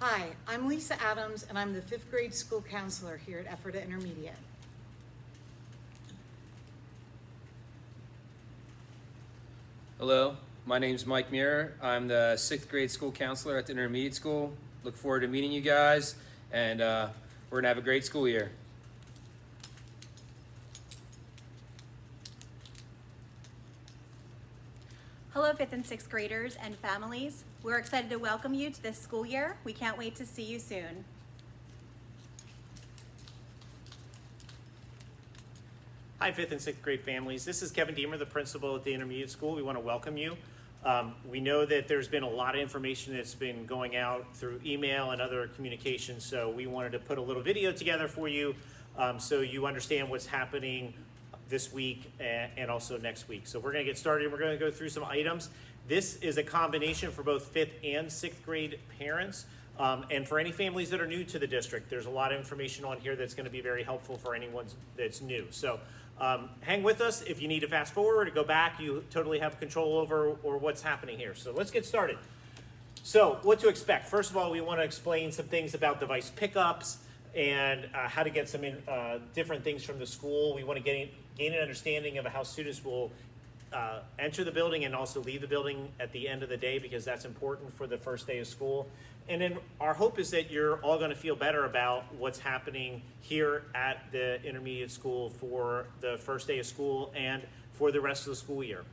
Hi, I'm Lisa Adams, and I'm the 5th grade school counselor here at Ephrata Intermediate. Hello, my name's Mike Muir. I'm the 6th grade school counselor at the intermediate school. Look forward to meeting you guys, and we're gonna have a great school year. Hello, 5th and 6th graders and families. We're excited to welcome you to this school year. We can't wait to see you soon. Hi, 5th and 6th grade families. This is Kevin Deemer, the principal at the intermediate school. We want to welcome you. We know that there's been a lot of information that's been going out through email and other communications, so we wanted to put a little video together for you so you understand what's happening this week and also next week. So we're going to get started. We're going to go through some items. This is a combination for both 5th and 6th grade parents. And for any families that are new to the district, there's a lot of information on here that's going to be very helpful for anyone that's new. So hang with us. If you need to fast forward or go back, you totally have control over or what's happening here. So let's get started. So what to expect? First of all, we want to explain some things about device pickups and how to get some different things from the school. We want to gain an understanding of how students will enter the building and also leave the building at the end of the day, because that's important for the first day of school. And then our hope is that you're all going to feel better about what's happening here at the intermediate school for the first day of school and for the rest of the school year.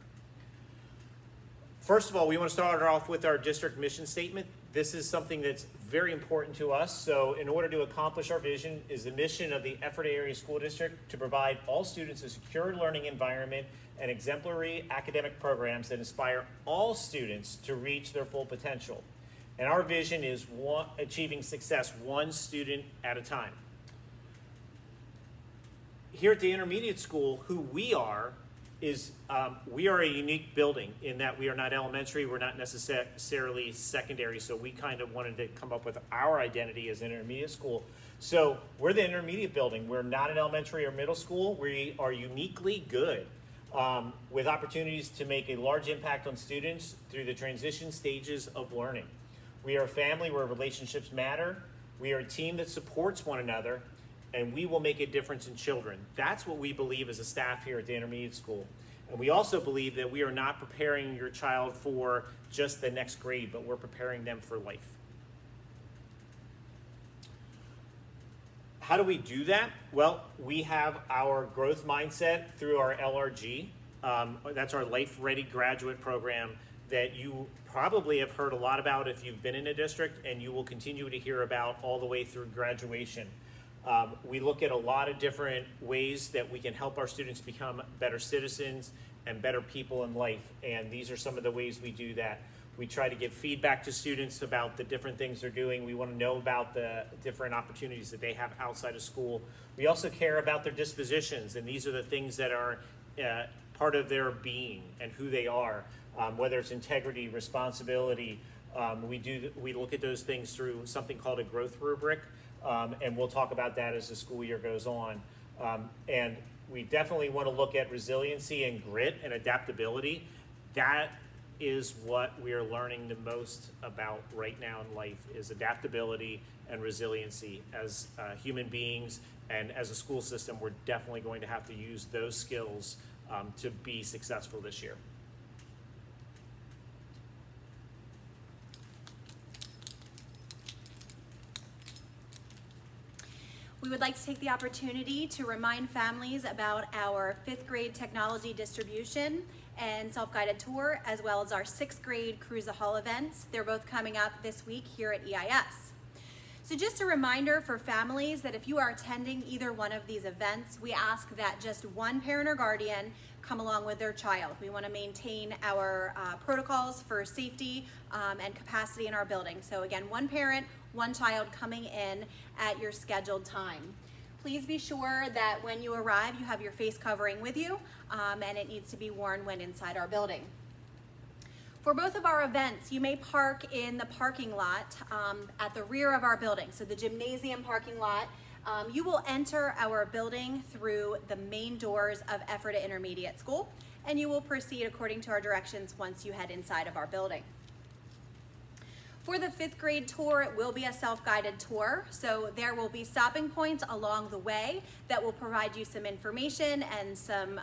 First of all, we want to start off with our district mission statement. This is something that's very important to us. So in order to accomplish our vision is the mission of the Ephrata Area School District to provide all students a secure learning environment and exemplary academic programs that inspire all students to reach their full potential. And our vision is achieving success one student at a time. Here at the intermediate school, who we are is we are a unique building in that we are not elementary, we're not necessarily secondary, so we kind of wanted to come up with our identity as an intermediate school. So we're the intermediate building. We're not an elementary or middle school. We are uniquely good with opportunities to make a large impact on students through the transition stages of learning. We are a family where relationships matter. We are a team that supports one another, and we will make a difference in children. That's what we believe as a staff here at the intermediate school. And we also believe that we are not preparing your child for just the next grade, but we're preparing them for life. How do we do that? Well, we have our growth mindset through our LRG. That's our Life Ready Graduate Program that you probably have heard a lot about if you've been in a district, and you will continue to hear about all the way through graduation. We look at a lot of different ways that we can help our students become better citizens and better people in life, and these are some of the ways we do that. We try to give feedback to students about the different things they're doing. We want to know about the different opportunities that they have outside of school. We also care about their dispositions, and these are the things that are part of their being and who they are, whether it's integrity, responsibility. We look at those things through something called a growth rubric. And we'll talk about that as the school year goes on. And we definitely want to look at resiliency and grit and adaptability. That is what we are learning the most about right now in life, is adaptability and resiliency. As human beings and as a school system, we're definitely going to have to use those skills to be successful this year. We would like to take the opportunity to remind families about our 5th grade technology distribution and self-guided tour, as well as our 6th grade Cruza Hall events. They're both coming up this week here at EIS. So just a reminder for families that if you are attending either one of these events, we ask that just one parent or guardian come along with their child. We want to maintain our protocols for safety and capacity in our building. So again, one parent, one child coming in at your scheduled time. Please be sure that when you arrive, you have your face covering with you, and it needs to be worn when inside our building. For both of our events, you may park in the parking lot at the rear of our building, so the gymnasium parking lot. You will enter our building through the main doors of Ephrata Intermediate School, and you will proceed according to our directions once you head inside of our building. For the 5th grade tour, it will be a self-guided tour, so there will be stopping points along the way that will provide you some information and some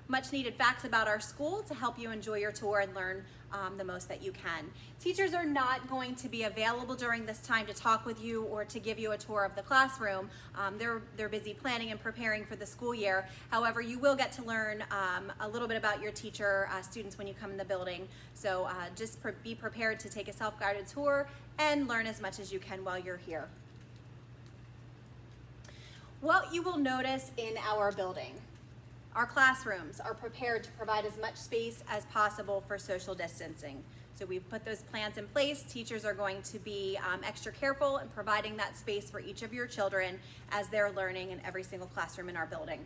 much needed facts about our school to help you enjoy your tour and learn the most that you can. Teachers are not going to be available during this time to talk with you or to give you a tour of the classroom. They're busy planning and preparing for the school year. However, you will get to learn a little bit about your teacher students when you come in the building. So just be prepared to take a self-guided tour and learn as much as you can while you're here. What you will notice in our building: our classrooms are prepared to provide as much space as possible for social distancing. So we've put those plans in place. Teachers are going to be extra careful in providing that space for each of your children as they're learning in every single classroom in our building.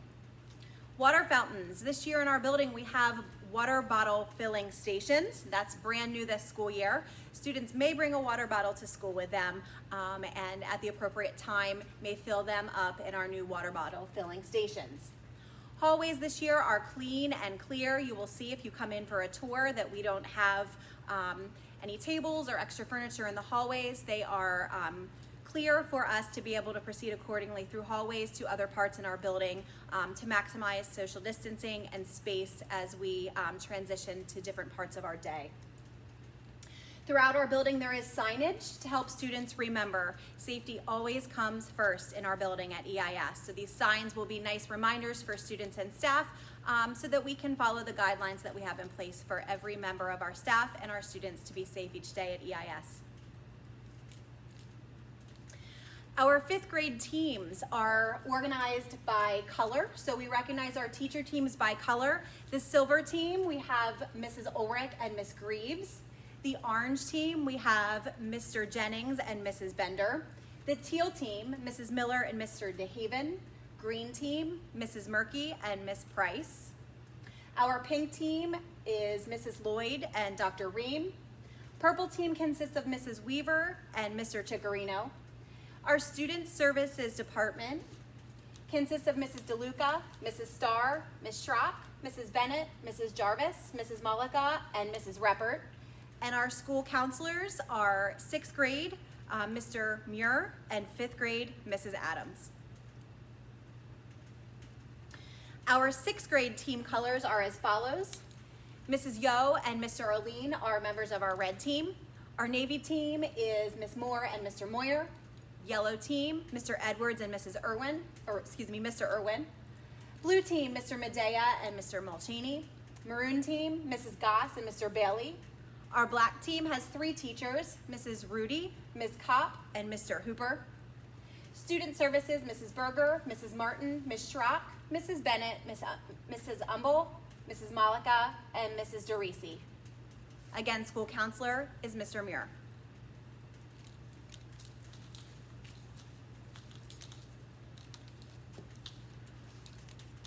Water fountains. This year in our building we have water bottle filling stations. That's brand new this school year. Students may bring a water bottle to school with them and at the appropriate time may fill them up in our new water bottle filling stations. Hallways this year are clean and clear. You will see if you come in for a tour that we don't have any tables or extra furniture in the hallways. They are clear for us to be able to proceed accordingly through hallways to other parts in our building to maximize social distancing and space as we transition to different parts of our day. Throughout our building, there is signage to help students remember safety always comes first in our building at EIS. So these signs will be nice reminders for students and staff so that we can follow the guidelines that we have in place for every member of our staff and our students to be safe each day at EIS. Our 5th grade teams are organized by color. So we recognize our teacher teams by color. The silver team, we have Mrs. Ulrich and Miss Greaves. The orange team, we have Mr. Jennings and Mrs. Bender. The teal team, Mrs. Miller and Mr. DeHaven. Green team, Mrs. Murky and Miss Price. Our pink team is Mrs. Lloyd and Dr. Ream. Purple team consists of Mrs. Weaver and Mr. Chicorino. Our student services department consists of Mrs. DeLuca, Mrs. Starr, Ms. Schrock, Mrs. Bennett, Mrs. Jarvis, Mrs. Malika, and Mrs. Reppert. And our school counselors are 6th grade, Mr. Muir, and 5th grade, Mrs. Adams. Our 6th grade team colors are as follows. Mrs. Yo and Mr. Arlene are members of our red team. Our navy team is Miss Moore and Mr. Moyer. Yellow team, Mr. Edwards and Mrs. Irwin, Mr. Irwin. Blue team, Mr. Medea and Mr. Mulchaney. Maroon team, Mrs. Goss and Mr. Bailey. Our black team has 3 teachers, Mrs. Rudy, Ms. Kopp, and Mr. Hooper. Student services, Mrs. Berger, Mrs. Martin, Ms. Schrock, Mrs. Bennett, Mrs. Umble, Mrs. Malika, and Mrs. DeRisi. Again, school counselor is Mr. Muir.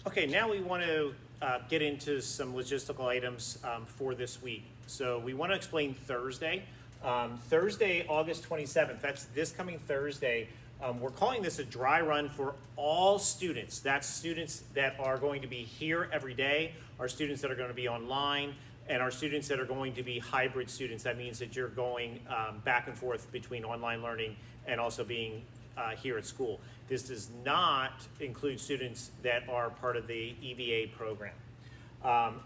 Okay, now we want to get into some logistical items for this week. So we want to explain Thursday. Thursday, August 27th, that's this coming Thursday. We're calling this a dry run for all students. That's students that are going to be here every day, our students that are going to be online, and our students that are going to be hybrid students. That means that you're going back and forth between online learning and also being here at school. This does not include students that are part of the EVA program.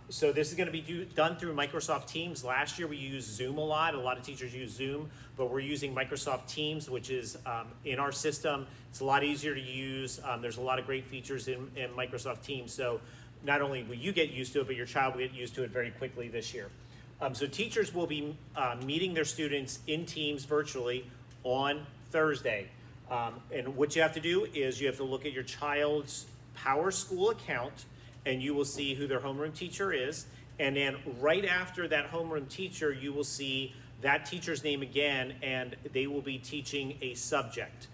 So this is going to be done through Microsoft Teams. Last year we used Zoom a lot. A lot of teachers use Zoom, but we're using Microsoft Teams, which is in our system. It's a lot easier to use. There's a lot of great features in Microsoft Teams. So not only will you get used to it, but your child will get used to it very quickly this year. So teachers will be meeting their students in Teams virtually on Thursday. And what you have to do is you have to look at your child's Power School account, and you will see who their homeroom teacher is. And then right after that homeroom teacher, you will see that teacher's name again, and they will be teaching a subject.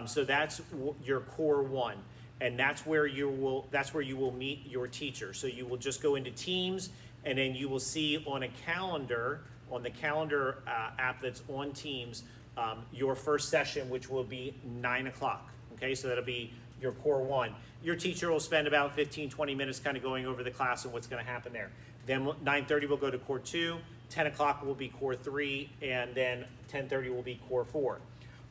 So that's your core one, and that's where you will meet your teacher. So you will just go into Teams, and then you will see on the calendar app that's on Teams, your first session, which will be 9 o'clock. Okay, so that'll be your core one. Your teacher will spend about 15-20 minutes kind of going over the class and what's going to happen there. Then 9:30 we'll go to core 2, 10 o'clock will be core 3, and then 10:30 will be core 4.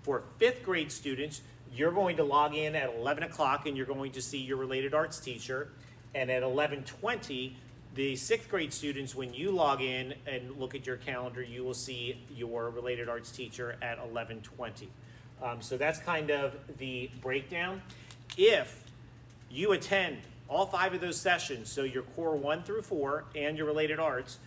For 5th grade students, you're going to log in at 11 o'clock and you're going to see your related arts teacher. And at 11:20, the 6th grade students, when you log in and look at your calendar, you will see your related arts teacher at 11:20. So that's kind of the breakdown. If you attend all 5 of those sessions, so your core 1 through 4 and your related arts,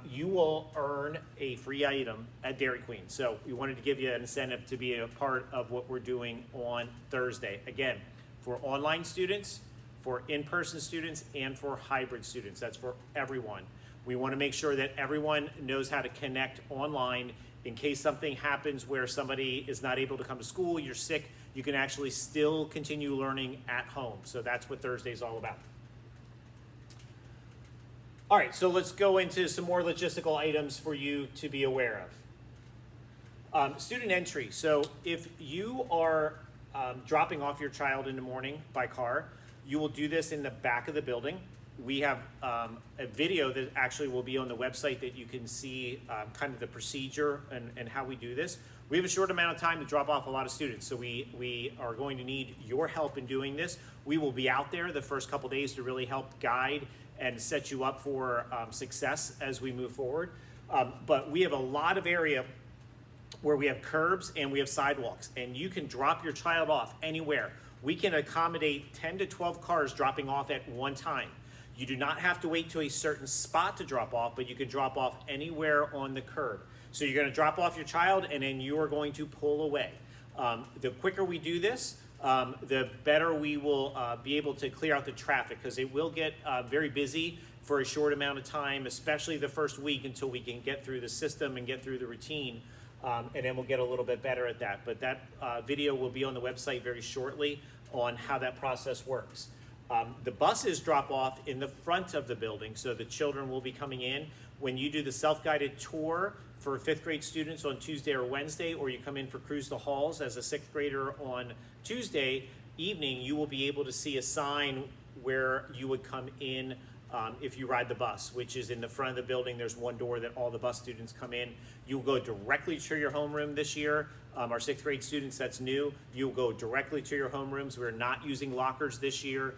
you will earn a free item at Dairy Queen. So we wanted to give you an incentive to be a part of what we're doing on Thursday. Again, for online students, for in-person students, and for hybrid students. That's for everyone. We want to make sure that everyone knows how to connect online in case something happens where somebody is not able to come to school, you're sick, you can actually still continue learning at home. So that's what Thursday is all about. All right, so let's go into some more logistical items for you to be aware of. Student entry. So if you are dropping off your child in the morning by car, you will do this in the back of the building. We have a video that actually will be on the website that you can see kind of the procedure and how we do this. We have a short amount of time to drop off a lot of students, so we are going to need your help in doing this. We will be out there the first couple days to really help guide and set you up for success as we move forward. But we have a lot of area where we have curbs and we have sidewalks, and you can drop your child off anywhere. We can accommodate 10 to 12 cars dropping off at one time. You do not have to wait to a certain spot to drop off, but you can drop off anywhere on the curb. So you're going to drop off your child and then you are going to pull away. The quicker we do this, the better we will be able to clear out the traffic, because it will get very busy for a short amount of time, especially the first week until we can get through the system and get through the routine. And then we'll get a little bit better at that. But that video will be on the website very shortly on how that process works. The buses drop off in the front of the building, so the children will be coming in. When you do the self-guided tour for 5th grade students on Tuesday or Wednesday, or you come in for Cruise the Halls as a 6th grader on Tuesday evening, you will be able to see a sign where you would come in if you ride the bus, which is in the front of the building. There's one door that all the bus students come in. You'll go directly to your homeroom this year. Our 6th grade students, that's new. You'll go directly to your homerooms. We're not using lockers this year.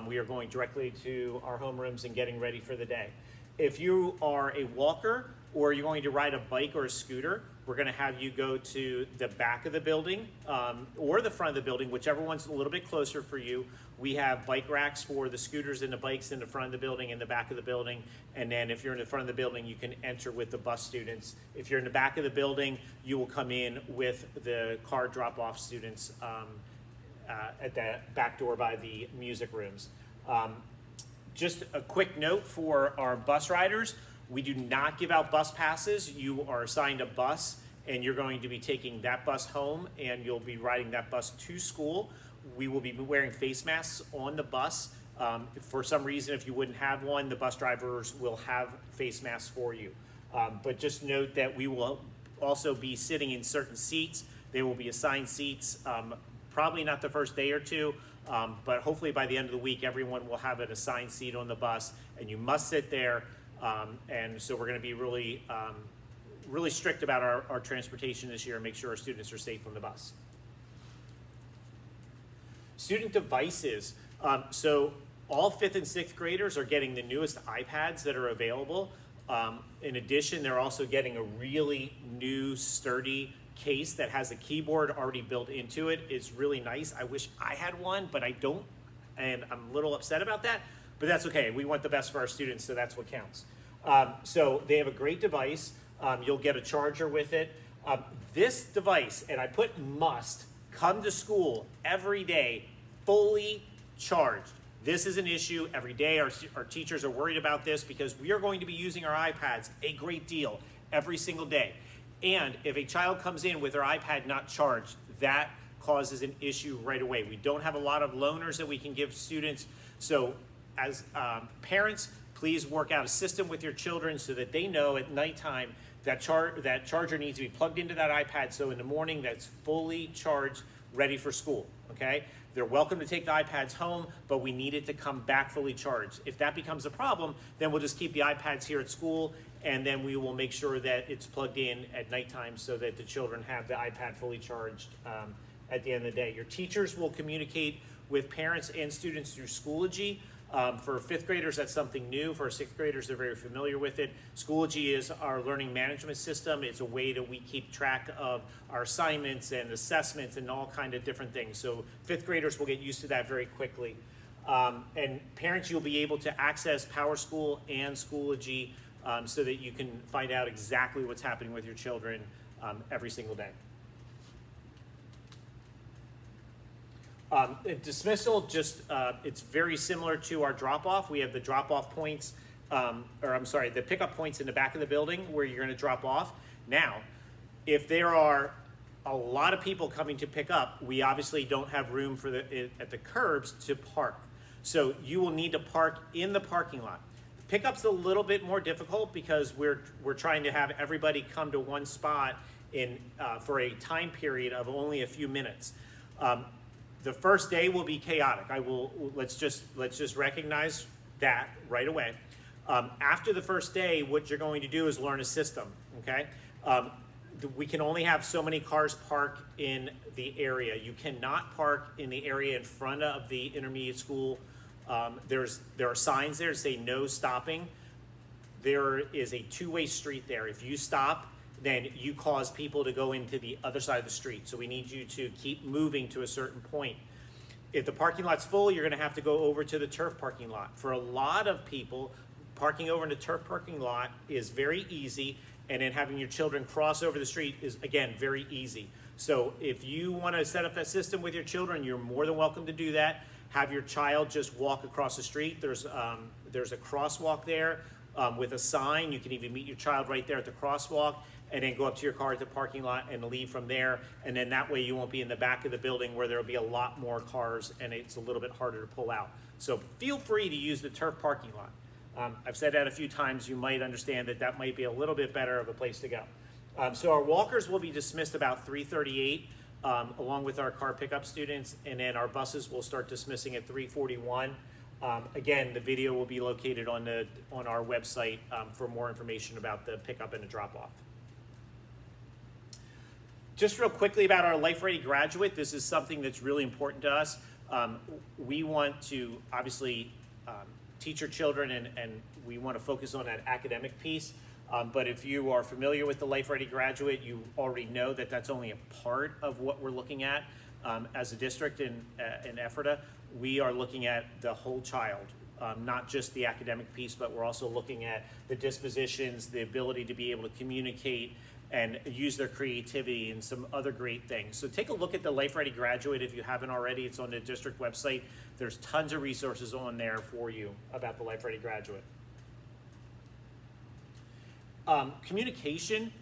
We are going directly to our homerooms and getting ready for the day. If you are a walker or you're going to ride a bike or a scooter, we're going to have you go to the back of the building or the front of the building, whichever one's a little bit closer for you. We have bike racks for the scooters and the bikes in the front of the building and the back of the building. And then if you're in the front of the building, you can enter with the bus students. If you're in the back of the building, you will come in with the car drop-off students at the back door by the music rooms. Just a quick note for our bus riders: we do not give out bus passes. You are assigned a bus and you're going to be taking that bus home and you'll be riding that bus to school. We will be wearing face masks on the bus. For some reason, if you wouldn't have one, the bus drivers will have face masks for you. But just note that we will also be sitting in certain seats. They will be assigned seats. Probably not the first day or two, but hopefully by the end of the week, everyone will have an assigned seat on the bus, and you must sit there. And so we're going to be really, really strict about our transportation this year and make sure our students are safe on the bus. Student devices. So all 5th and 6th graders are getting the newest iPads that are available. In addition, they're also getting a really new, sturdy case that has a keyboard already built into it. It's really nice. I wish I had one, but I don't, and I'm a little upset about that, but that's okay. We want the best for our students, so that's what counts. So they have a great device. You'll get a charger with it. This device, and I put must, come to school every day fully charged. This is an issue every day. Our teachers are worried about this because we are going to be using our iPads a great deal every single day. And if a child comes in with their iPad not charged, that causes an issue right away. We don't have a lot of loaners that we can give students. So as parents, please work out a system with your children so that they know at nighttime that charger needs to be plugged into that iPad, so in the morning that's fully charged, ready for school, okay? they're welcome to take the iPads home, but we need it to come back fully charged. If that becomes a problem, then we'll just keep the iPads here at school, and then we will make sure that it's plugged in at nighttime so that the children have the iPad fully charged at the end of the day. Your teachers will communicate with parents and students through Schoology. For fifth graders, that's something new. For sixth graders, they're very familiar with it. Schoology is our learning management system. It's a way that we keep track of our assignments and assessments and all kind of different things. So fifth graders will get used to that very quickly. And parents, you'll be able to access PowerSchool and Schoology so that you can find out exactly what's happening with your children every single day. Dismissal, just it's very similar to our drop-off. We have the drop-off points, the pickup points in the back of the building where you're going to drop off. Now, if there are a lot of people coming to pick up, we obviously don't have room for at the curbs to park. So you will need to park in the parking lot. Pickup's a little bit more difficult because we're trying to have everybody come to one spot for a time period of only a few minutes. The first day will be chaotic. Let's just recognize that right away. After the first day, what you're going to do is learn a system, okay? We can only have so many cars parked in the area. You cannot park in the area in front of the intermediate school. There are signs there that say no stopping. There is a two-way street there. If you stop, then you cause people to go into the other side of the street. So we need you to keep moving to a certain point. If the parking lot's full, you're gonna have to go over to the turf parking lot. For a lot of people, parking over in the turf parking lot is very easy, and then having your children cross over the street is, again, very easy. So if you wanna set up that system with your children, you're more than welcome to do that. Have your child just walk across the street. There's a crosswalk there with a sign. You can even meet your child right there at the crosswalk, and then go up to your car at the parking lot and leave from there. And then that way you won't be in the back of the building where there'll be a lot more cars and it's a little bit harder to pull out. So feel free to use the turf parking lot. I've said that a few times. You might understand that might be a little bit better of a place to go. So our walkers will be dismissed about 3:38 along with our car pickup students, and then our buses will start dismissing at 3:41. Again, the video will be located on our website for more information about the pickup and the drop-off. Just real quickly about our Life Ready graduate, this is something that's really important to us. We want to obviously teach our children, and we want to focus on that academic piece. But if you are familiar with the Life Ready graduate, you already know that that's only a part of what we're looking at as a district in Ephrata. We are looking at the whole child, not just the academic piece, but we're also looking at the dispositions, the ability to be able to communicate and use their creativity and some other great things. So take a look at the Life Ready graduate if you haven't already. It's on the district website. There's tons of resources on there for you about the Life Ready graduate. Communication.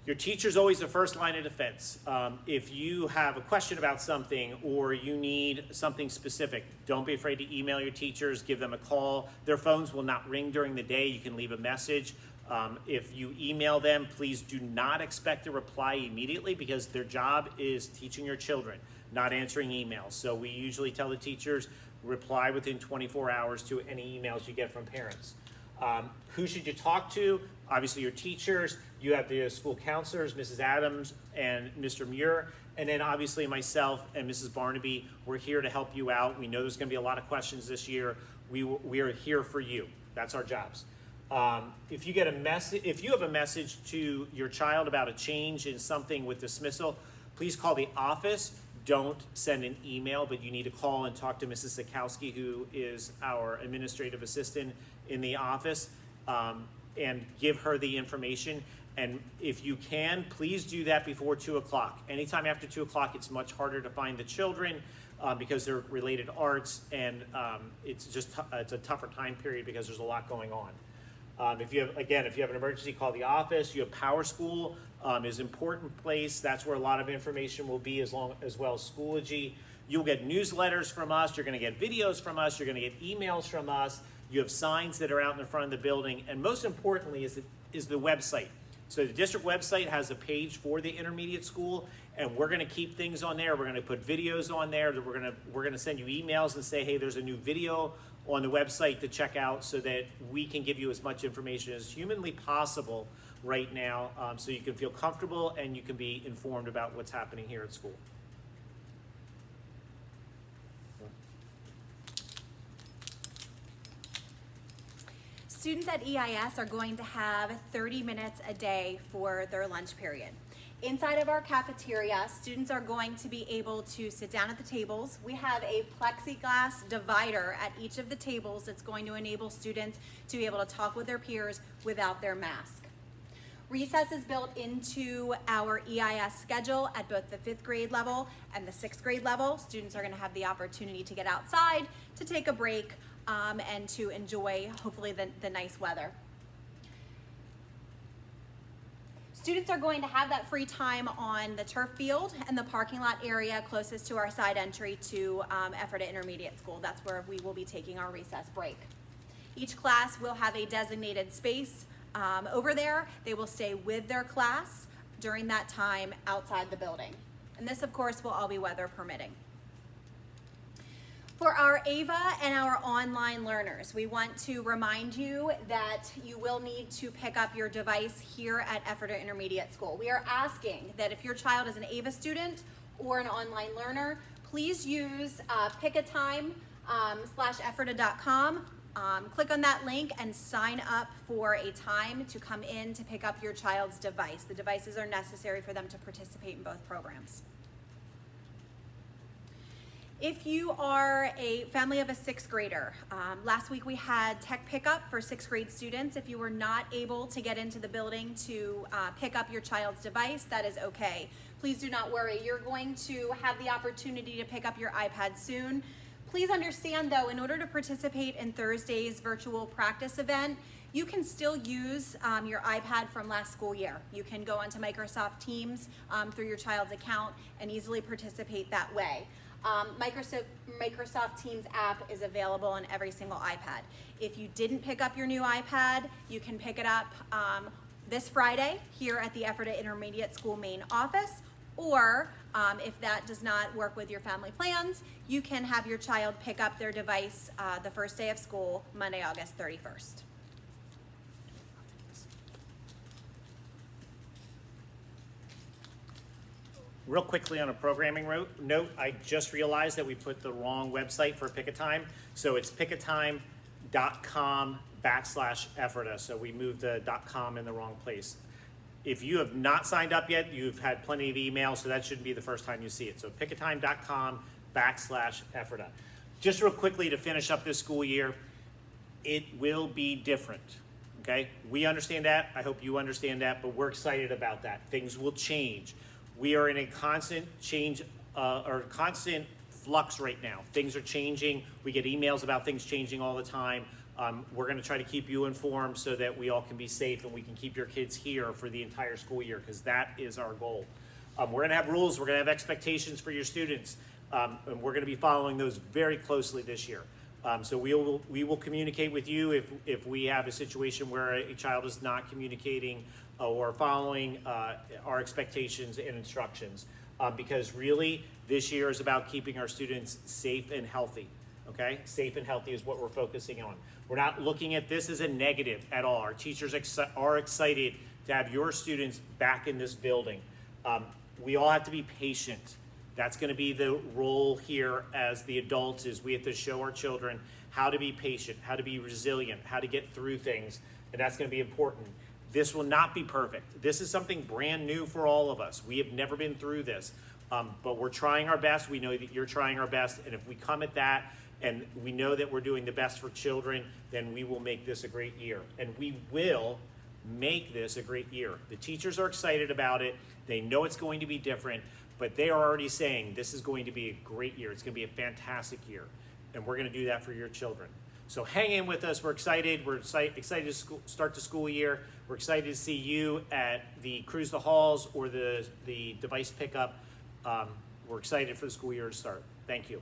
Your teacher's always the first line of defense. If you have a question about something or you need something specific, don't be afraid to email your teachers, give them a call. Their phones will not ring during the day. You can leave a message. If you email them, please do not expect a reply immediately because their job is teaching your children, not answering emails. So we usually tell the teachers, reply within 24 hours to any emails you get from parents. Who should you talk to? Obviously your teachers. You have the school counselors, Mrs. Adams and Mr. Muir, and then obviously myself and Mrs. Barnaby. We're here to help you out. We know there's going to be a lot of questions this year. We are here for you. That's our jobs. If you have a message to your child about a change in something with dismissal, please call the office. Don't send an email, but you need to call and talk to Mrs. Sikowski, who is our administrative assistant in the office, and give her the information. And if you can, please do that before 2 o'clock. Anytime after 2 o'clock, it's much harder to find the children because they're related arts, and it's a tougher time period because there's a lot going on. If you have an emergency, call the office. You have PowerSchool is an important place. That's where a lot of information will be, as well as Schoology. You'll get newsletters from us. You're going to get videos from us. You're going to get emails from us. You have signs that are out in the front of the building, and most importantly is the website. So the district website has a page for the intermediate school, and we're gonna keep things on there. We're gonna put videos on there. That we're gonna send you emails and say, hey, there's a new video on the website to check out, so that we can give you as much information as humanly possible right now, so you can feel comfortable and you can be informed about what's happening here at school. Students at EIS are going to have 30 minutes a day for their lunch period. Inside of our cafeteria, students are going to be able to sit down at the tables. We have a plexiglass divider at each of the tables that's going to enable students to be able to talk with their peers without their mask. Recess is built into our EIS schedule at both the 5th grade level and the 6th grade level. Students are going to have the opportunity to get outside, to take a break, and to enjoy, hopefully, the nice weather. Students are going to have that free time on the turf field and the parking lot area closest to our side entry to Ephrata Intermediate School. That's where we will be taking our recess break. Each class will have a designated space over there. They will stay with their class during that time outside the building. And this, of course, will all be weather permitting. For our AVA and our online learners, we want to remind you that you will need to pick up your device here at Ephrata Intermediate School. We are asking that if your child is an AVA student or an online learner, please use pickatime/ephrata.com. Click on that link and sign up for a time to come in to pick up your child's device. The devices are necessary for them to participate in both programs. If you are a family of a 6th grader, last week we had tech pickup for 6th grade students. If you were not able to get into the building to pick up your child's device, that is okay. Please do not worry. You're going to have the opportunity to pick up your iPad soon. Please understand though, in order to participate in Thursday's virtual practice event, you can still use your iPad from last school year. You can go onto Microsoft Teams through your child's account and easily participate that way. Microsoft Teams app is available on every single iPad. If you didn't pick up your new iPad, you can pick it up this Friday here at the Ephrata Intermediate School main office, or if that does not work with your family plans, you can have your child pick up their device the first day of school, Monday, August 31st. Real quickly on a programming note, I just realized that we put the wrong website for Pick a Time. So it's pickatime.com/Ephrata. So we moved the .com in the wrong place. If you have not signed up yet, you've had plenty of emails, so that shouldn't be the first time you see it. So pickatime.com/Ephrata. Just real quickly to finish up this school year, it will be different. Okay, we understand that. I hope you understand that, but we're excited about that. Things will change. We are in a constant change or constant flux right now. Things are changing. We get emails about things changing all the time. We're going to try to keep you informed so that we all can be safe and we can keep your kids here for the entire school year, because that is our goal. We're going to have rules. We're going to have expectations for your students, and we're going to be following those very closely this year. So we will communicate with you if we have a situation where a child is not communicating or following our expectations and instructions, because really this year is about keeping our students safe and healthy. Okay, safe and healthy is what we're focusing on. We're not looking at this as a negative at all. Our teachers are excited to have your students back in this building. We all have to be patient. That's going to be the role here as the adults, is we have to show our children how to be patient, how to be resilient, how to get through things, and that's going to be important. This will not be perfect. This is something brand new for all of us. We have never been through this, but we're trying our best. We know that you're trying our best, and if we come at that and we know that we're doing the best for children, then we will make this a great year, and we will make this a great year. The teachers are excited about it. They know it's going to be different, but they are already saying this is going to be a great year. It's going to be a fantastic year, and we're going to do that for your children. So hang in with us. We're excited. We're excited to start the school year. We're excited to see you at the Cruise the Halls or the device pickup. We're excited for the school year to start. Thank you.